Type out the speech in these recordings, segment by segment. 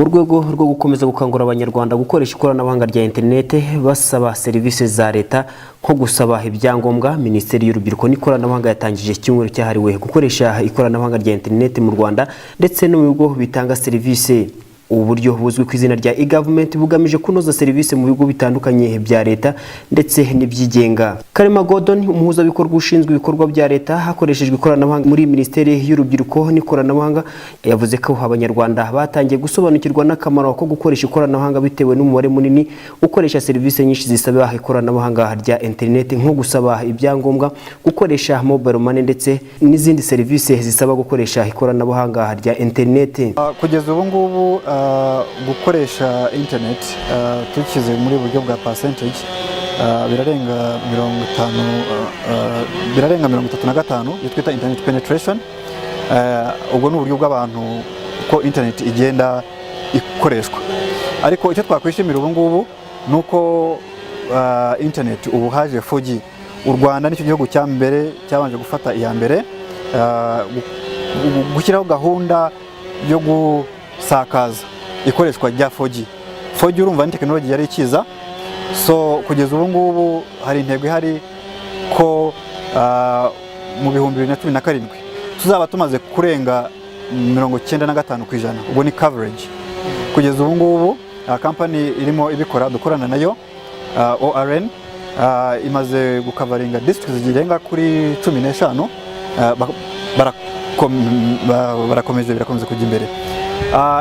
mu rwego rwo gukomeza gukangurira abanyarwanda gukoresha ikoranabuhanga rya internet basaba serivisi za leta nko gusaba ibyangombwa. Minisiteri y'Urubyiruko n'Ikoranabuhanga yatangije icyumweru cyahariwe gukoresha ikoranabuhanga rya internet mu Rwanda ndetse no mu bigo bitanga serivisi. Ubu buryo buzwi ku izina rya e-government bugamije kunoza serivisi mu bigo bitandukanye bya leta ndetse n'ibyigenga. Karema Gordon, umuhuzabikorwa ushinzwe ibikorwa bya leta hakoreshejwe ikoranabuhanga muri Minisiteri y'Urubyiruko n'Ikoranabuhanga, yavuze ko abanyarwanda batangiye gusobanukirwa n'akamaro ko gukoresha ikoranabuhanga bitewe n'umubare munini ukoresha serivisi nyinshi zisaba ikoranabuhanga rya internet nko gusaba ibyangombwa, gukoresha mobile money ndetse n'izindi serivisi zisaba gukoresha ikoranabuhanga rya internet. Kugeza ubu ngubu gukoresha internet tukize muri buryo bwa percentage birarenga 35 yitwa internet penetration. Ubwo ni uburyo bw'abantu ko internet igenda ikoreshwa, ariko icyo twakwishimira ubu ngubu nuko internet ubu haje 4G. U Rwanda nicyo gihugu cya mbere cyabanje gufata iya mbere gushyiraho gahunda yo gusakaza ikoreshwa rya 4G. 4G urumva ni tekinoloji yari ikiza, so kugeza ubu ngubu hari intego ihari ko mu bihumbi 2017 tuzaba tumaze kurenga 95%. Ubwo ni coverage. Kugeza ubu ngubu company irimo ibikora dukorana nayo ORN imaze gukavaringa districts zirenga kuri 15. Barakomeza kujya imbere.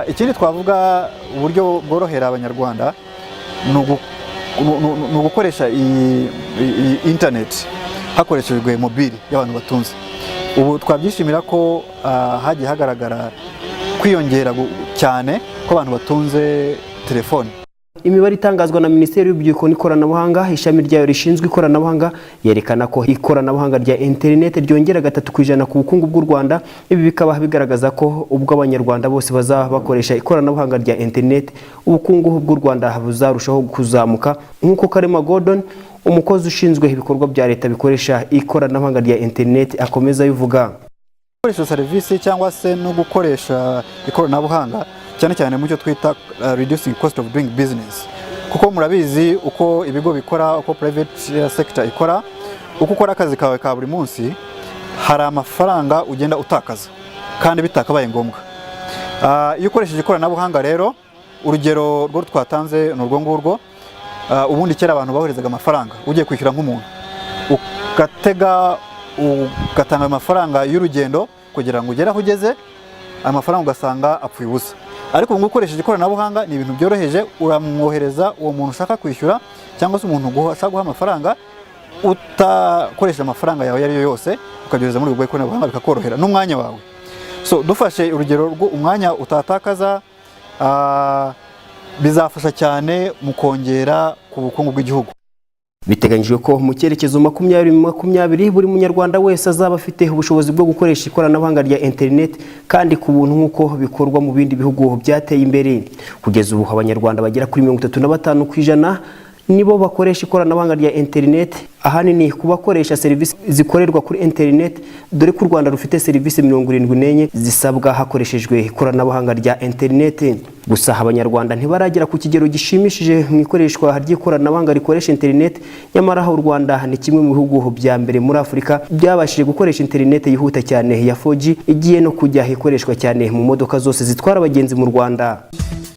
Ikindi twavuga uburyo bworohera abanyarwanda ni ugukoresha internet hakoreshejwe mobile y'abantu batunze. Ubu twabyishimira ko hagiye hagaragara kwiyongera cyane ko abantu batunze telefone. Imibare itangazwa na Minisiteri y'Urubyiruko n'Ikoranabuhanga, ishami ryayo rishinzwe ikoranabuhanga, yerekana ko ikoranabuhanga rya internet ryongera 3% ku bukungu bw'u Rwanda. Ibi bikaba bigaragaza ko ubwo abanyarwanda bose bazaba bakoresha ikoranabuhanga rya internet, ubukungu bw'u Rwanda buzarushaho kuzamuka. Nk'uko Karema Gordon, umukozi ushinzwe ibikorwa bya leta bikoresha ikoranabuhanga rya internet, akomeza bivuga. Gukoresha serivisi cyangwa se no gukoresha ikoranabuhanga cyane cyane mu cyo twita reducing cost of doing business, kuko murabizi uko ibigo bikora, uko private sector ikora, uko ukora akazi kawe ka buri munsi, hari amafaranga ugenda utakaza kandi bitakabaye ngombwa. Iyo ukoresheje ikoranabuhanga rero, urugero rwo twatanze n'urwo ngurwo, ubundi kera abantu bahorezaga amafaranga ugiye kwishyura nk'umuntu, ugatanga amafaranga y'urugendo kugira ngo ugere aho ugeze, amafaranga ugasanga apfuye ubusa. Ariko ngo ukoresheje ikoranabuhanga ni ibintu byoroheje, uramwohereza uwo muntu ushaka kwishyura cyangwa se umuntu ushaka guha amafaranga, utakoresha amafaranga yawe yari yose, ukabyohereza muri ubwo ikoranabuhanga bikakorohera n'umwanya wawe. So dufashe urugero rwo umwanya utatakaza, bizafasha cyane mu kongera ku bukungu bw'igihugu. Biteganyijwe ko mu cyerekezo 2020 buri munyarwanda wese azaba afite ubushobozi bwo gukoresha ikoranabuhanga rya internet kandi ku buntu nk'uko bikorwa mu bindi bihugu byateye imbere. Kugeza ubu abanyarwanda bagera kuri 35% nibo bakoresha ikoranabuhanga rya internet, ahanini kubakoresha serivisi zikorerwa kuri internet, dore ko u Rwanda rufite serivisi 74 zisabwa hakoreshejwe ikoranabuhanga rya internet. Gusa abanyarwanda ntibaragera ku kigero gishimishije mu ikoreshwa ry'ikoranabuhanga rikoresha internet, nyamara u Rwanda ni kimwe mu bihugu bya mbere muri Afurika byabashije gukoresha internet yihuta cyane ya 4G, igiye no kujya ikoreshwa cyane mu modoka zose zitwara abagenzi mu Rwanda.